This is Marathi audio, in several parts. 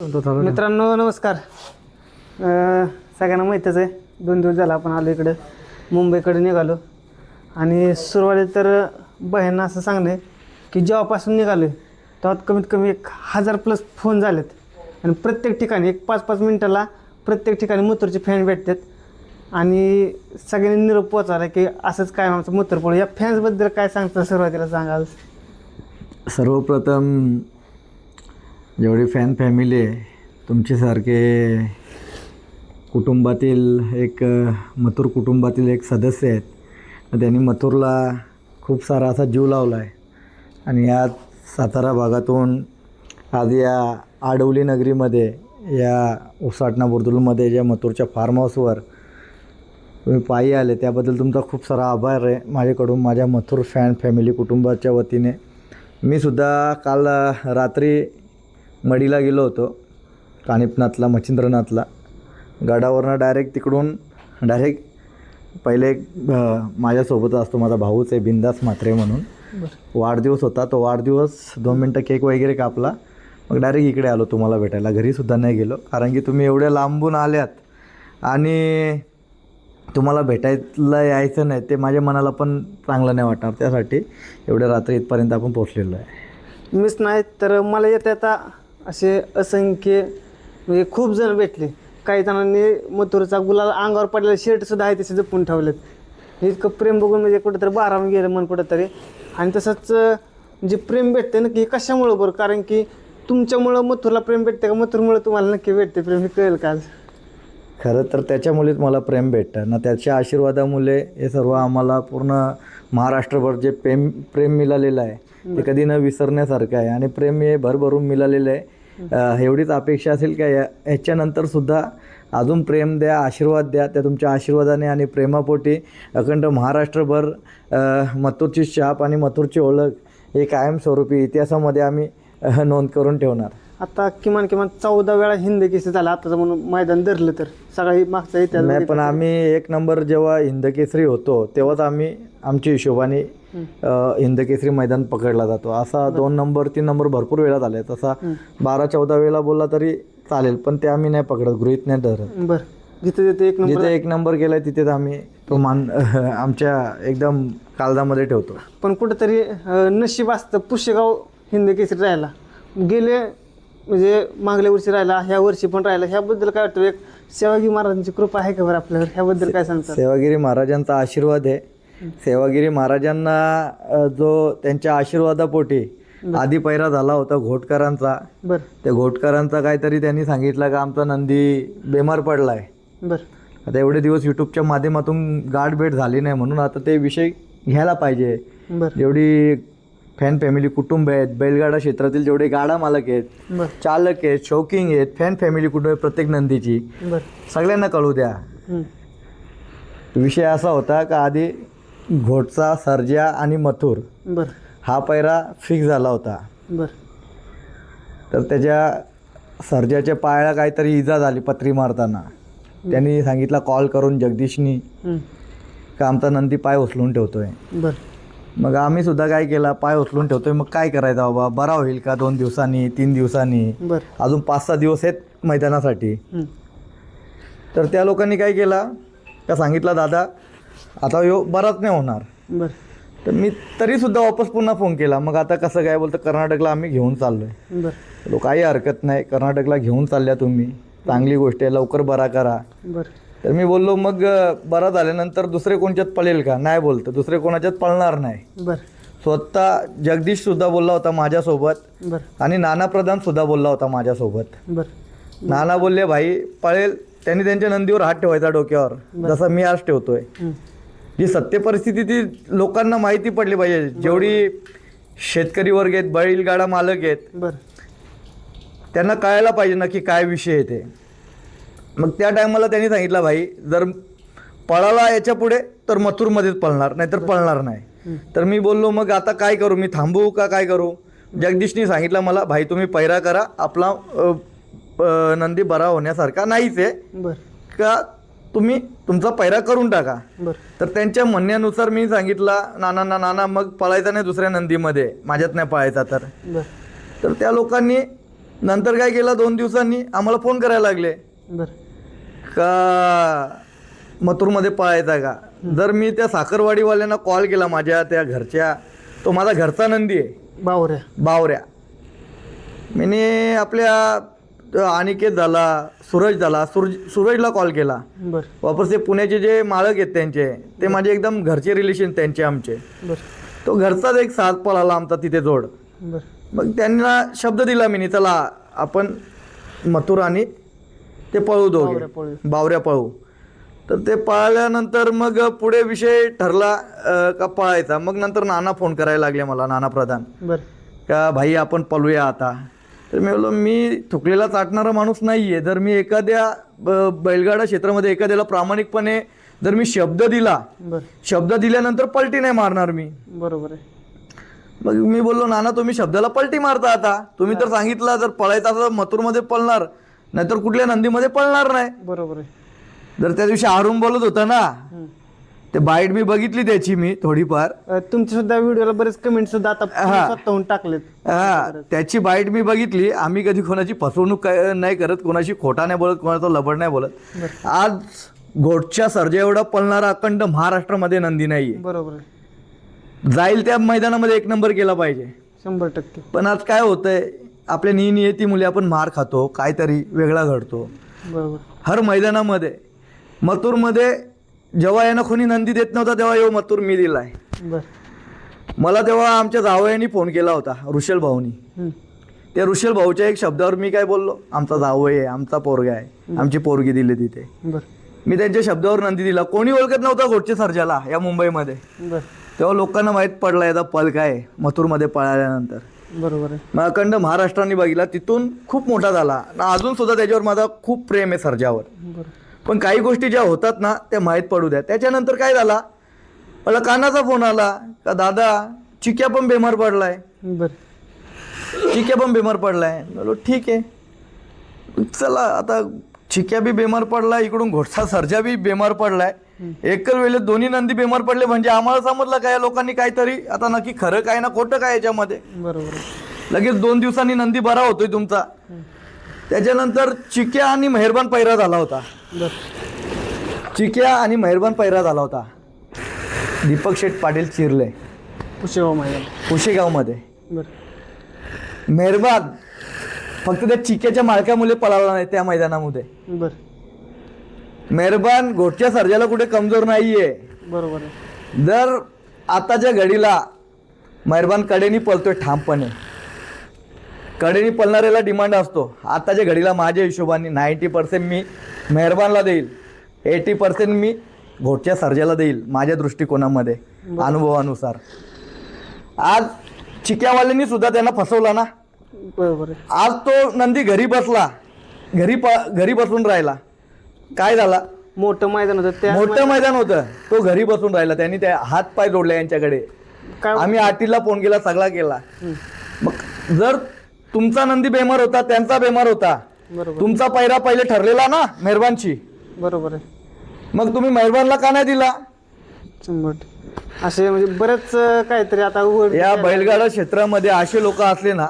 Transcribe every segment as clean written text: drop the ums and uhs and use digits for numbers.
मित्रांनो नमस्कार. सगळ्यांना माहीतच आहे 2 दिवस झाला आपण आलो इकडे मुंबईकडे निघालो आणि सुरुवातीला तर बहिणींना असं सांगणे की जेव्हापासून निघालो तेव्हा कमीत कमी 1000+ फोन झालेत आणि प्रत्येक ठिकाणी एक 5-5 मिनटाला प्रत्येक ठिकाणी मूत्रचे फॅन भेटतात आणि सगळ्यांनी निरोप पोचायला की असंच काय आमचं मूत्र पडू. या फॅन्सबद्दल काय सांगता सुरुवातीला सांगाल? सर्वप्रथम जेवढी फॅन फॅमिली आहे तुमच्यासारखे कुटुंबातील एक मथुर कुटुंबातील एक सदस्य आहेत. त्यांनी मथुरला खूप सारा असा जीव लावला आहे आणि या सातारा भागातून आज या आडवली नगरीमध्ये या उसाटणा बुर्दुलमध्ये ज्या मथुरच्या फार्म हाऊसवर तुम्ही पायी आले त्याबद्दल तुमचा खूप सारा आभार आहे माझ्याकडून, माझ्या मथुर फॅन फॅमिली कुटुंबाच्या वतीने. मी सुद्धा काल रात्री मडीला गेलो होतो, कानिपनाथला, मच्छिंद्रनाथला. गडावरनं डायरेक्ट तिकडून पहिले माझ्यासोबत असतो माझा भाऊच आहे बिंदास म्हात्रे म्हणून. वाढदिवस होता, तो वाढदिवस 2 मिनटं केक वगैरे कापला, मग डायरेक्ट इकडे आलो तुम्हाला भेटायला. घरीसुद्धा नाही गेलो कारण की तुम्ही एवढ्या लांबून आल्यात आणि तुम्हाला भेटायला यायचं नाही ते माझ्या मनाला पण चांगलं नाही वाटणार. त्यासाठी एवढ्या रात्री इथपर्यंत आपण पोचलेलो आहे. मिस नाही तर मला येता असे असंख्य म्हणजे खूप जण भेटले. काही जणांनी मथुरचा गुलाल अंगावर पडलेला शर्टसुद्धा आहे तसे जपून ठेवलेत. इतकं प्रेम बघून म्हणजे कुठंतरी बारावून गेलं मन कुठंतरी. आणि तसंच जे प्रेम भेटते नक्की कशामुळं बरं? कारण की तुमच्यामुळं मथुरला प्रेम भेटते का मथुरमुळं तुम्हाला नक्की भेटते प्रेम, हे कळेल का आज? खरं तर त्याच्यामुळेच मला प्रेम भेटतं ना, त्याच्या आशीर्वादामुळे हे सर्व आम्हाला पूर्ण महाराष्ट्रभर जे प्रेम मिळालेलं आहे ते कधी न विसरण्यासारखं आहे आणि प्रेम हे भरभरून मिळालेलं आहे. एवढीच अपेक्षा असेल का ह्याच्यानंतरसुद्धा अजून प्रेम द्या, आशीर्वाद द्या. त्या तुमच्या आशीर्वादाने आणि प्रेमापोटी अखंड महाराष्ट्रभर मथुरची छाप आणि मथुरची ओळख हे कायमस्वरूपी इतिहासामध्ये आम्ही नोंद करून ठेवणार. आता किमान 14 वेळा हिंद केसरी झाला आताचं म्हणून मैदान धरलं तर सगळी मागचा इतिहास नाही, पण आम्ही 1 नंबर जेव्हा हिंदकेसरी होतो तेव्हाच आम्ही आमच्या हिशोबाने हिंदकेसरी मैदान पकडला जातो. असा 2 नंबर 3 नंबर भरपूर वेळा झाले, तसा 12-14 वेळा बोलला तरी चालेल, पण ते आम्ही नाही पकडत, गृहीत नाही धरत. बरं, जिथे 1 नंबर गेलाय तिथेच आम्ही तो मान आमच्या एकदम काळजामध्ये ठेवतो. पण कुठंतरी नशीब असतं पुष्यगाव हिंद केसरी राहायला गेले, म्हणजे मागल्या वर्षी राहिला, ह्या वर्षी पण राहिला. ह्याबद्दल काय वाटतं? एक सेवागिरी महाराजांची कृपा आहे का बरं आपल्यावर? ह्याबद्दल काय सांगतात? सेवागिरी महाराजांचा आशीर्वाद आहे. सेवागिरी महाराजांना जो त्यांच्या आशीर्वादापोटी आधी पैरा झाला होता घोटकरांचा. बरं, त्या घोटकरांचा काहीतरी त्यांनी सांगितलं का आमचा नंदी बेमार पडला आहे. बरं, आता एवढे दिवस यूट्यूबच्या माध्यमातून गाठभेट झाली नाही म्हणून आता ते विषय घ्यायला पाहिजे. बरं, जेवढी फॅन फॅमिली कुटुंब आहेत, बैलगाडा क्षेत्रातील जेवढे गाडा मालक आहेत, बरं, चालक आहेत, शौकिंग आहेत, फॅन फॅमिली कुटुंब आहे प्रत्येक नंदीची, बरं, सगळ्यांना कळू द्या. विषय असा होता का आधी घोटचा, सर्जा आणि मथुर बरं, हा पैरा फिक्स झाला होता. बरं, तर त्याच्या सर्जाच्या पायाला काहीतरी इजा झाली पत्री मारताना. त्यांनी सांगितला कॉल करून जगदीशनी का आमचा नंदी पाय उचलून ठेवतोय. बरं, मग आम्ही सुद्धा काय केला, पाय उचलून ठेवतोय, मग काय करायचं बाबा, बरा होईल का 2 दिवसांनी 3 दिवसांनी, बरं, अजून 5-6 दिवस आहेत मैदानासाठी. तर त्या लोकांनी काय केला का सांगितलं दादा आता यो बराच नाही होणार. बरं, तर मी तरीसुद्धा वापस पुन्हा फोन केला. मग आता कसं काय? बोलतं कर्नाटकला आम्ही घेऊन चाललो आहे. बरं, लोक काही हरकत नाही, कर्नाटकला घेऊन चालल्या तुम्ही, चांगली गोष्ट आहे, लवकर बरा करा. बरं, तर मी बोललो मग बरा झाल्यानंतर दुसरे कोणच्यात पळेल का? नाही बोलतं, दुसरे कोणाच्यात पळणार नाही. बरं, स्वतः जगदीशसुद्धा बोलला होता माझ्यासोबत बरं, आणि नाना प्रधानसुद्धा बोलला होता माझ्यासोबत. बरं, नाना बोलले भाई पळेल, त्यांनी त्यांच्या नंदीवर हात ठेवायचा डोक्यावर, जसं मी आज ठेवतोय. जी सत्य परिस्थिती ती लोकांना माहिती पडली पाहिजे. जेवढी शेतकरी वर्ग आहेत, बैलगाडा मालक आहेत, बरं, त्यांना कळायला पाहिजे नक्की काय विषय आहे ते. मग त्या टायमाला त्यांनी सांगितलं भाई जर पळाला याच्या पुढे तर मथुरमध्येच पळणार, नाही तर पळणार नाही. तर मी बोललो मग आता काय करू, मी थांबू का काय करू? जगदीशनी सांगितलं मला भाई तुम्ही पैरा करा, आपला नंदी बरा होण्यासारखा नाहीच आहे बरं, का तुम्ही तुमचा पैरा करून टाका. बरं, तर त्यांच्या म्हणण्यानुसार मी सांगितलं नाना मग पळायचा नाही दुसऱ्या नंदीमध्ये, माझ्यात नाही पळायचा. तर बरं, तर त्या लोकांनी नंतर काय केलं, 2 दिवसांनी आम्हाला फोन करायला लागले बरं. का मथुरमध्ये पळायचा का. जर मी त्या साखरवाडीवाल्यांना कॉल केला, माझ्या त्या घरच्या, तो माझा घरचा नंदी आहे बावऱ्या. मी आपल्या अनिकेत झाला, सूरज झाला, सूरजला कॉल केला. बरं. वापस ते पुण्याचे जे मालक आहेत त्यांचे, ते माझे एकदम घरचे रिलेशन त्यांचे आमचे. बरं. तो घरचाच एक साथ पळाला आमचा तिथे जोड. बरं. मग त्यांना शब्द दिला मी, चला आपण मथुर आणि ते पळू दोघे, बावऱ्या पळू. तर ते पळाल्यानंतर मग पुढे विषय ठरला का पळायचा. मग नंतर नाना फोन करायला लागले मला, नाना प्रधान, बरं. का भाई आपण पळूया आता. तर मी बोललो मी थुकलेला चाटणारा माणूस नाही आहे. जर मी एखाद्या बैलगाडा क्षेत्रामध्ये एखाद्याला प्रामाणिकपणे जर मी शब्द दिला, शब्द दिल्यानंतर पलटी नाही मारणार मी. बरोबर आहे. मग मी बोललो नाना तुम्ही शब्दाला पलटी मारता. आता तुम्ही तर सांगितलं जर पळायचं असं मथुरमध्ये पळणार, नाहीतर कुठल्या नंदीमध्ये पळणार नाही. बरोबर आहे. जर त्या दिवशी आरून बोलत होता ना, ते बाईट मी बघितली त्याची, मी थोडीफार. तुमचे सुद्धा व्हिडिओला बरेच कमेंट सुद्धा आता स्वतःहून टाकलेत. त्याची बाईट मी बघितली. आम्ही कधी कोणाची फसवणूक नाही करत, कोणाशी खोटा नाही बोलत, कोणाचा लबड नाही बोलत. आज घोटच्या सर्जा एवढा पळणारा अखंड महाराष्ट्रामध्ये नंदी नाहीये. बरोबर आहे. जाईल त्या मैदानामध्ये 1 नंबर केला पाहिजे 100%. पण आज काय होतंय, आपल्या नियती मुले आपण मार खातो, काहीतरी वेगळा घडतो. बरोबर. हर मैदानामध्ये. मथुरमध्ये जेव्हा यांना कोणी नंदी देत नव्हता, तेव्हा यो मथुर मी दिलाय. मला तेव्हा आमच्या जावयानी फोन केला होता, ऋषल भाऊनी. त्या ऋषल भाऊच्या एक शब्दावर मी काय बोललो, आमचा जावय आहे, आमचा पोरगा आहे, आमची पोरगी दिली तिथे. मी त्यांच्या शब्दावर नंदी दिला. कोणी ओळखत नव्हता घोटच्या सर्जाला या मुंबईमध्ये. तेव्हा लोकांना माहीत पडला याचा पल काय मथुरमध्ये पळाल्यानंतर. बरोबर आहे. मग अखंड महाराष्ट्राने बघितला, तिथून खूप मोठा झाला. अजून सुद्धा त्याच्यावर माझा खूप प्रेम आहे सर्जावर. पण काही गोष्टी ज्या होतात ना त्या माहीत पडू द्या. त्याच्यानंतर काय झाला, मला कानाचा फोन आला का दादा चिक्या पण बेमार पडलाय. चिक्या पण बेमार पडलाय. बोलो ठीक आहे, चला आता चिक्या बी बेमार पडलाय, इकडून घोटचा सर्जा बी बेमार पडलाय. एकच वेळेस दोन्ही नंदी बेमार पडले म्हणजे आम्हाला समजलं काय लोकांनी काहीतरी आता नक्की खरं काय ना खोटं काय याच्यामध्ये. बरोबर. लगेच 2 दिवसांनी नंदी बरा होतोय तुमचा. त्याच्यानंतर चिक्या आणि मेहरबान पैरा झाला होता. चिक्या आणि मेहरबान पैरा झाला होता. दीपक शेठ पाटील चिरले पुशेगावमध्ये. मेहरबान फक्त त्या चिक्याच्या मालकामुळे पळाला नाही त्या मैदानामध्ये. मेहरबान घोटच्या सर्जाला कुठे कमजोर नाहीये. बरोबर. जर आताच्या घडीला मेहरबान कडेनी पळतोय ठामपणे, कडेनी पळणाऱ्याला डिमांड असतो. आताच्या घडीला माझ्या हिशोबाने 90% मी मेहरबानला देईल, 80% मी घोटच्या सर्जाला देईल माझ्या दृष्टिकोनामध्ये, अनुभवानुसार. आज चिक्यावाल्यांनी सुद्धा त्यांना फसवला ना. बरोबर. आज तो नंदी घरी बसला, घरी बसून राहिला. काय झाला, मोठं मैदान होतं, मोठं मैदान होतं, तो घरी बसून राहिला. त्यांनी त्या हात पाय जोडले यांच्याकडे. आम्ही आटीला फोन केला, सगळा केला. मग जर तुमचा नंदी बेमार होता, त्यांचा बेमार होता, तुमचा पैरा पहिले ठरलेला ना मेहरबानची. बरोबर आहे. मग तुम्ही मेहरबानला का नाही दिला. 100%. असे म्हणजे बरेच काहीतरी आता या बैलगाडा क्षेत्रामध्ये असे लोक असले ना,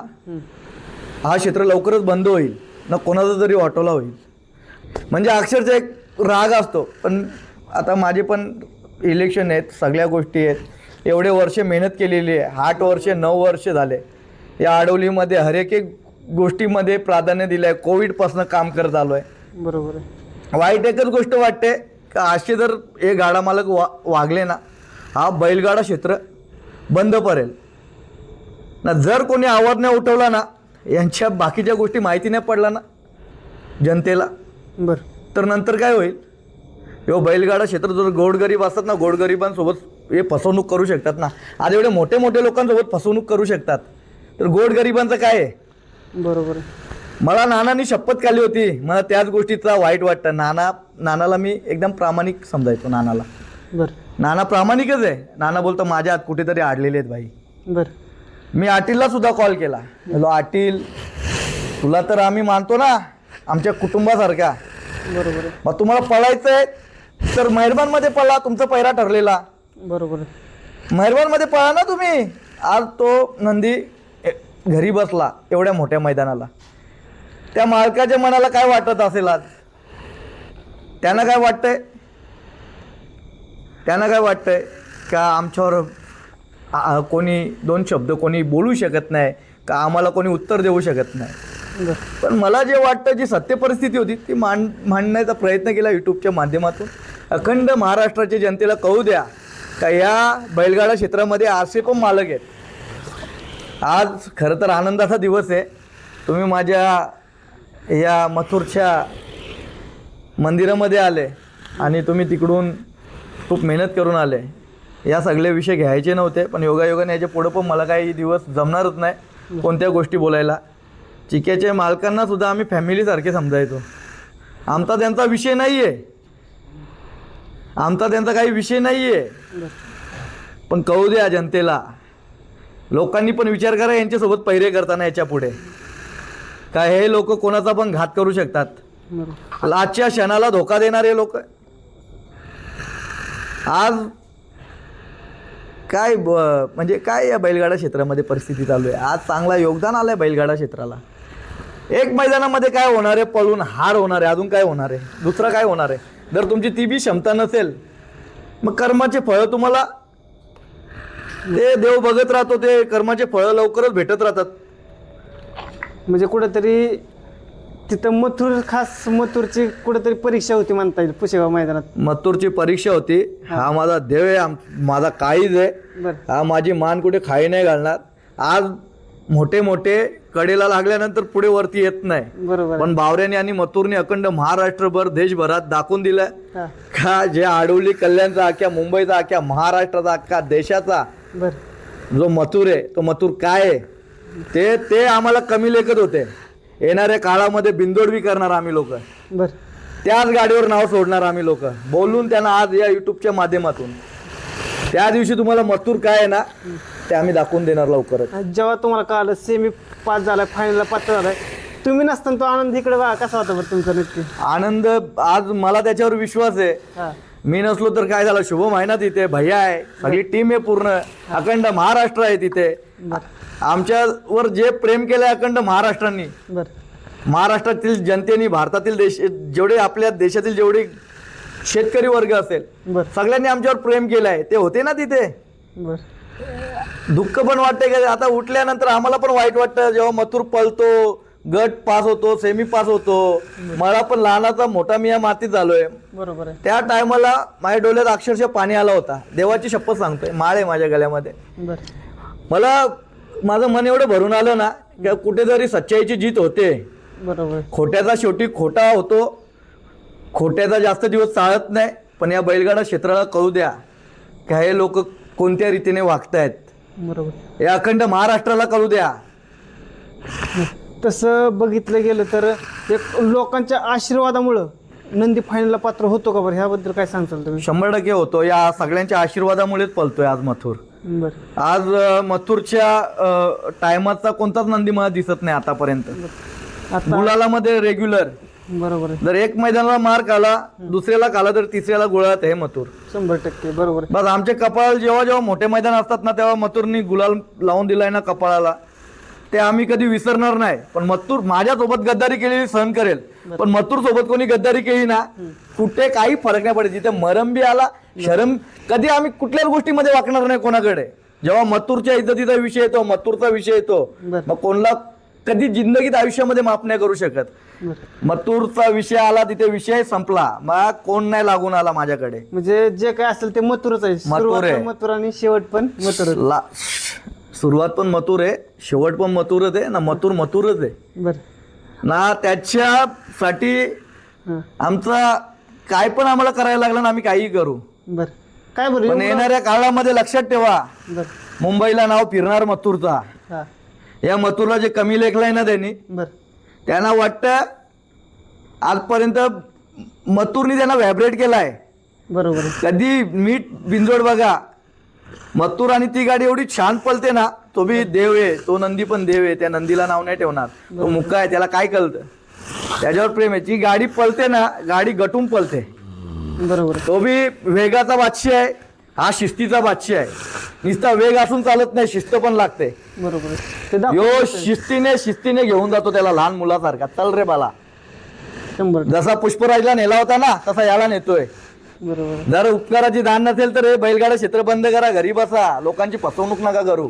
हा क्षेत्र लवकरच बंद होईल ना, कोणाचा तरी ऑटोला होईल. म्हणजे अक्षरशः एक राग असतो. पण आता माझे पण इलेक्शन आहेत, सगळ्या गोष्टी आहेत. एवढे वर्ष मेहनत केलेली आहे, 8 वर्ष 9 वर्ष झाले या आडवलीमध्ये. हर एक गोष्टीमध्ये प्राधान्य दिलं आहे. कोविडपासून काम करत आलो आहे. बरोबर आहे. वाईट एकच गोष्ट वाटते का असे जर हे गाडा मालक वागले ना, हा बैलगाडा क्षेत्र बंद पडेल ना. जर कोणी आवाज नाही उठवला ना, यांच्या बाकीच्या गोष्टी माहिती नाही पडला ना जनतेला, तर नंतर काय होईल. किंवा बैलगाडा क्षेत्र जर गोरगरीब असतात ना, गोरगरिबांसोबत हे फसवणूक करू शकतात ना. आज एवढे मोठे मोठे लोकांसोबत फसवणूक करू शकतात, तर गोरगरिबांचं काय आहे. बरोबर. मला नानांनी शपथ खाली होती, मला त्याच गोष्टीचा वाईट वाटतं. नानाला मी एकदम प्रामाणिक समजायचो नानाला. नाना प्रामाणिकच आहे. नाना बोलतो माझ्या हात कुठेतरी आडलेले आहेत भाई. मी आटीलला सुद्धा कॉल केला, हॅलो आटील, तुला तर आम्ही मानतो ना आमच्या कुटुंबासारखा. बरोबर. मग तुम्हाला पळायचंय तर मेहरबानमध्ये पळा, तुमचा पैरा ठरलेला. बरोबर. मेहरबानमध्ये पळा ना तुम्ही. आज तो नंदी घरी बसला एवढ्या मोठ्या मैदानाला. त्या मालकाच्या मनाला काय वाटत असेल आज? त्यांना काय वाटतंय? त्यांना काय वाटतंय का आमच्यावर कोणी दोन शब्द कोणी बोलू शकत नाही का, आम्हाला कोणी उत्तर देऊ शकत नाही? पण मला जे वाटतं, जी सत्य परिस्थिती होती ती मांडण्याचा प्रयत्न केला यूट्यूबच्या माध्यमातून. अखंड महाराष्ट्राच्या जनतेला कळू द्या का या बैलगाडा क्षेत्रामध्ये असे पण मालक आहेत. आज खरं तर आनंदाचा दिवस आहे. तुम्ही माझ्या या मथुरच्या मंदिरामध्ये आले आणि तुम्ही तिकडून खूप मेहनत करून आले. या सगळे विषय घ्यायचे नव्हते, पण योगायोगाने याच्या पुढं पण मला काही दिवस जमणारच नाही कोणत्या गोष्टी बोलायला. चिक्याच्या मालकांना सुद्धा आम्ही फॅमिलीसारखे समजायचो. आमचा त्यांचा विषय नाही आहे, आमचा त्यांचा काही विषय नाही आहे. पण कळू द्या जनतेला, लोकांनी पण विचार करा यांच्यासोबत पैरे करताना याच्या पुढे का हे लोक कोणाचा पण घात करू शकतात. आजच्या क्षणाला धोका देणारे लोक आज काय म्हणजे काय या बैलगाडा क्षेत्रामध्ये परिस्थिती चालू आहे. आज चांगला योगदान आलं आहे बैलगाडा क्षेत्राला. एक मैदानामध्ये काय होणार आहे? पळून हार होणार आहे, अजून काय होणार आहे? दुसरं काय होणार आहे? जर तुमची ती बी क्षमता नसेल मग कर्माचे फळं तुम्हाला ते देव बघत राहतो, ते कर्माचे फळं लवकरच भेटत राहतात. म्हणजे कुठेतरी तिथं मथुर, खास मथुरची कुठेतरी परीक्षा होती म्हणता येईल पुशेगाव मैदानात. मथुरची परीक्षा होती. हा माझा देव आहे, माझा काळीज आहे. हा माझी मान कुठे खाई नाही घालणार. आज मोठे मोठे कडेला लागल्यानंतर पुढे वरती येत नाही. बरोबर. पण बावऱ्याने आणि मथुरने अखंड महाराष्ट्रभर देशभरात दाखवून दिलं का जे आडवली कल्याणचा, अख्ख्या मुंबईचा, अख्ख्या महाराष्ट्राचा, अख्ख्या देशाचा जो मथुर आहे तो मथुर काय आहे ते आम्हाला कमी लेखत होते. येणाऱ्या काळामध्ये बिंदोडवी करणार आम्ही लोक, त्याच गाडीवर नाव सोडणार आम्ही लोक, बोलून त्यांना आज या युट्यूबच्या माध्यमातून त्या दिवशी तुम्हाला मथुर काय आहे ना ते आम्ही दाखवून देणार लवकरच. जेव्हा तुम्हाला कळालं सेमी पास झालाय, फायनलला पात्र झालाय, तुम्ही नसताना तो आनंद इकडे बघा कसा होता बरं तुमचा? नक्की आनंद. आज मला त्याच्यावर विश्वास आहे. मी नसलो तर काय झालं, शुभम आहे ना तिथे, भैया आहे, सगळी टीम आहे, पूर्ण अखंड महाराष्ट्र आहे तिथे. आमच्यावर जे प्रेम केलंय अखंड महाराष्ट्रांनी, महाराष्ट्रातील जनतेने, भारतातील जेवढे आपल्या देशातील जेवढे शेतकरी वर्ग असेल सगळ्यांनी आमच्यावर प्रेम केलंय. ते होते ना तिथे. दुःख पण वाटतंय का आता उठल्यानंतर आम्हाला पण वाईट वाटतं जेव्हा मथुर पळतो, गट पास होतो, सेमी पास होतो. मला पण लहानाचा मोठा मी या मातीत झालोय. बरोबर. त्या टायमाला माझ्या डोळ्यात अक्षरशः पाणी आला होता. देवाची शपथ सांगतोय, माळ आहे माझ्या गळ्यामध्ये. मला माझं मन एवढं भरून आलं ना की कुठेतरी सच्चाईची जीत होते. बरोबर. खोट्याचा शेवटी खोटा होतो, खोट्याचा जास्त दिवस चालत नाही. पण या बैलगाडा क्षेत्राला कळू द्या की हे लोक कोणत्या रीतीने वागतायत. बरोबर. या अखंड महाराष्ट्राला कळू द्या. तसं बघितलं गेलं तर एक लोकांच्या आशीर्वादामुळं नंदी फायनलला पात्र होतो का बरं? ह्याबद्दल काय सांगताल तुम्ही? 100% होतो. या सगळ्यांच्या आशीर्वादामुळेच पळतोय आज मथुर. आज मथुरच्या टायमाचा कोणताच नंदी मला दिसत नाही आतापर्यंत. गुलालामध्ये रेग्युलर. बरोबर. जर एक मैदानाला मार्क आला, दुसऱ्याला आला तर तिसऱ्याला गुलालात आहे मथुर. 100%. बरोबर. बस आमचे कपाळ जेव्हा जेव्हा मोठे मैदान असतात ना तेव्हा मथुरनी गुलाल लावून दिलाय ना कपाळाला, ते आम्ही कधी विसरणार नाही. पण मथुर माझ्यासोबत गद्दारी केलेली सहन करेल, पण मथुर सोबत कोणी गद्दारी केली ना कुठे काही फरक नाही पडत. जिथे मरम बी आला, शरम, कधी आम्ही कुठल्याच गोष्टीमध्ये वाकणार नाही कोणाकडे. जेव्हा मथुरच्या इज्जतीचा विषय येतो, मथुरचा विषय येतो, मग कोणाला कधी जिंदगीत आयुष्यामध्ये माफ नाही करू शकत. मथुरचा विषय आला तिथे विषय संपला. मग कोण नाही लागून आला माझ्याकडे. म्हणजे जे काय असेल ते मथुरच आहे. मथुर आहे. मथुर आणि शेवट पण मथुर. सुरुवात पण मथुर आहे, शेवट पण मथुरच आहे ना. मथुर मथुरच आहे ना. त्याच्यासाठी आमचा काय पण आम्हाला करायला लागलं ना आम्ही काही करू. काय बरं. पण येणाऱ्या काळामध्ये लक्षात ठेवा, मुंबईला नाव फिरणार मथुरचा. या मथुरला जे कमी लेखलंय ना त्यांना वाटतं आजपर्यंत मथुरनी त्यांना व्हायब्रेट केलाय. बरोबर. कधी मीठ बिंजोड बघा, मथुर आणि ती गाडी एवढी छान पलते ना. तो बी देव आहे, तो नंदी पण देव आहे. त्या नंदीला नाव नाही ठेवणार, तो मुक्का आहे, त्याला काय कळतं, त्याच्यावर प्रेम आहे. ती गाडी पलते ना, गाडी गटून पलते. बरोबर. तो बी वेगाचा बादशाह आहे. हा शिस्तीचा बादशाह आहे. नुसता वेग असून चालत नाही, शिस्त पण लागते. बरोबर आहे. ते यो शिस्तीने घेऊन जातो त्याला लहान मुलासारखा. चल रे बाला. 100. जसा पुष्पराजला नेला होता ना तसा याला नेतोय. बरोबर. जर उपकाराची दान नसेल तर हे बैलगाडा क्षेत्र बंद करा, घरी बसा, लोकांची फसवणूक नका करू.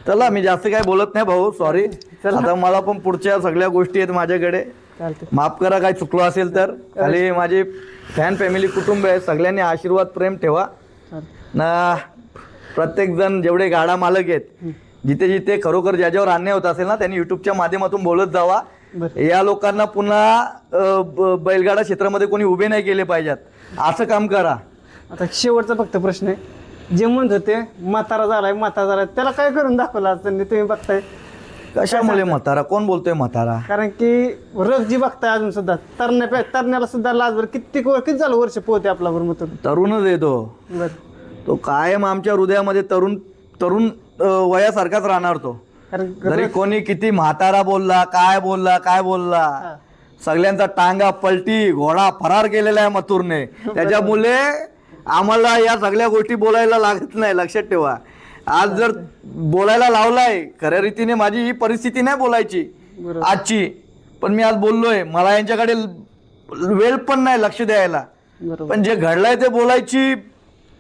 चला मी जास्त काय बोलत नाही भाऊ, सॉरी. आता मला पण पुढच्या सगळ्या गोष्टी आहेत माझ्याकडे, चालते. माफ करा काय चुकलो असेल तर. खाली माझे फॅन फॅमिली कुटुंब आहे, सगळ्यांनी आशीर्वाद प्रेम ठेवा ना. प्रत्येक जण जेवढे गाडा मालक आहेत, जिथे जिथे खरोखर ज्याच्यावर अन्याय होत असेल ना त्यांनी युट्यूबच्या माध्यमातून बोलत जावा. या लोकांना पुन्हा बैलगाडा क्षेत्रामध्ये कोणी उभे नाही केले पाहिजेत, असं काम करा. आता शेवटचा फक्त प्रश्न आहे, जे म्हणत होते म्हातारा झालाय त्याला काय करून दाखवलं आज त्यांनी, तुम्ही बघताय. कशामुळे म्हातारा? कोण बोलतोय म्हातारा? कारण की रग जी बघताय अजून सुद्धा तरण्याला सुद्धा लाजवर किती झालं वर्ष पोहते आपला बरोबर. तरुणच येतो तो, कायम आमच्या हृदयामध्ये तरुण वयासारखाच राहणार तो. कारण जरी कोणी किती म्हातारा बोलला, काय बोलला, सगळ्यांचा टांगा पलटी, घोडा फरार केलेला आहे मथुरने. त्याच्यामुळे आम्हाला या सगळ्या गोष्टी बोलायला लागत नाही, लक्षात ठेवा. आज जर बोलायला लावलाय, खऱ्या रीतीने माझी ही परिस्थिती नाही बोलायची आजची, पण मी आज बोललोय. मला यांच्याकडे वेळ पण नाही लक्ष द्यायला, पण जे घडलंय ते बोलायची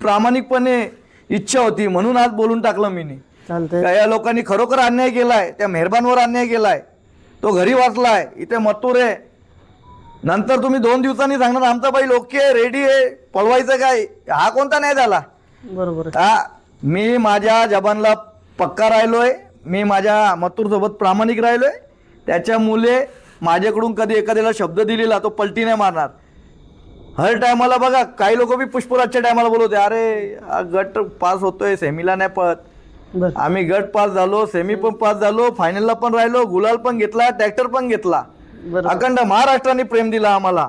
प्रामाणिकपणे इच्छा होती, म्हणून आज बोलून टाकलं मी. या लोकांनी खरोखर अन्याय केलाय, त्या मेहरबानवर अन्याय केलाय, तो घरी वाचलाय, इथे मथुर आहे. नंतर तुम्ही 2 दिवसांनी सांगणार आमचा बैल ओके रेडी आहे, पळवायचं काय? हा कोणता नाही झाला. बरोबर. हा मी माझ्या जबानला पक्का राहिलोय, मी माझ्या मथुर सोबत प्रामाणिक राहिलोय. त्याच्यामुळे माझ्याकडून कधी एखाद्याला शब्द दिलेला तो पलटी नाही मारणार. हर टायमाला बघा काही लोक बी पुष्पराजच्या टायमाला बोलवते, अरे गट पास होतोय, सेमीला नाही पळत. आम्ही गट पास झालो, सेमी पण पास झालो, फायनलला पण राहिलो, गुलाल पण घेतला, ट्रॅक्टर पण घेतला. अखंड महाराष्ट्राने प्रेम दिला आम्हाला.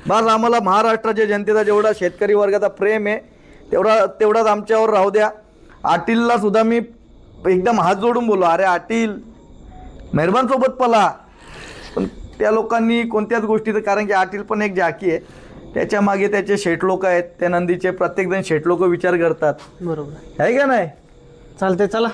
बस आम्हाला महाराष्ट्राच्या जनतेचा जेवढा शेतकरी वर्गाचा प्रेम आहे तेवढाच आमच्यावर राहू द्या. आटीलला सुद्धा मी एकदम हात जोडून बोललो, अरे आटील मेहरबान सोबत पला. पण त्या लोकांनी कोणत्याच गोष्टीचं, कारण की आटील पण एक जाकी आहे, त्याच्या मागे त्याचे शेठ लोक आहेत, त्या नंदीचे प्रत्येक जण शेठ लोक विचार करतात. बरोबर आहे का नाही? चालते. चला.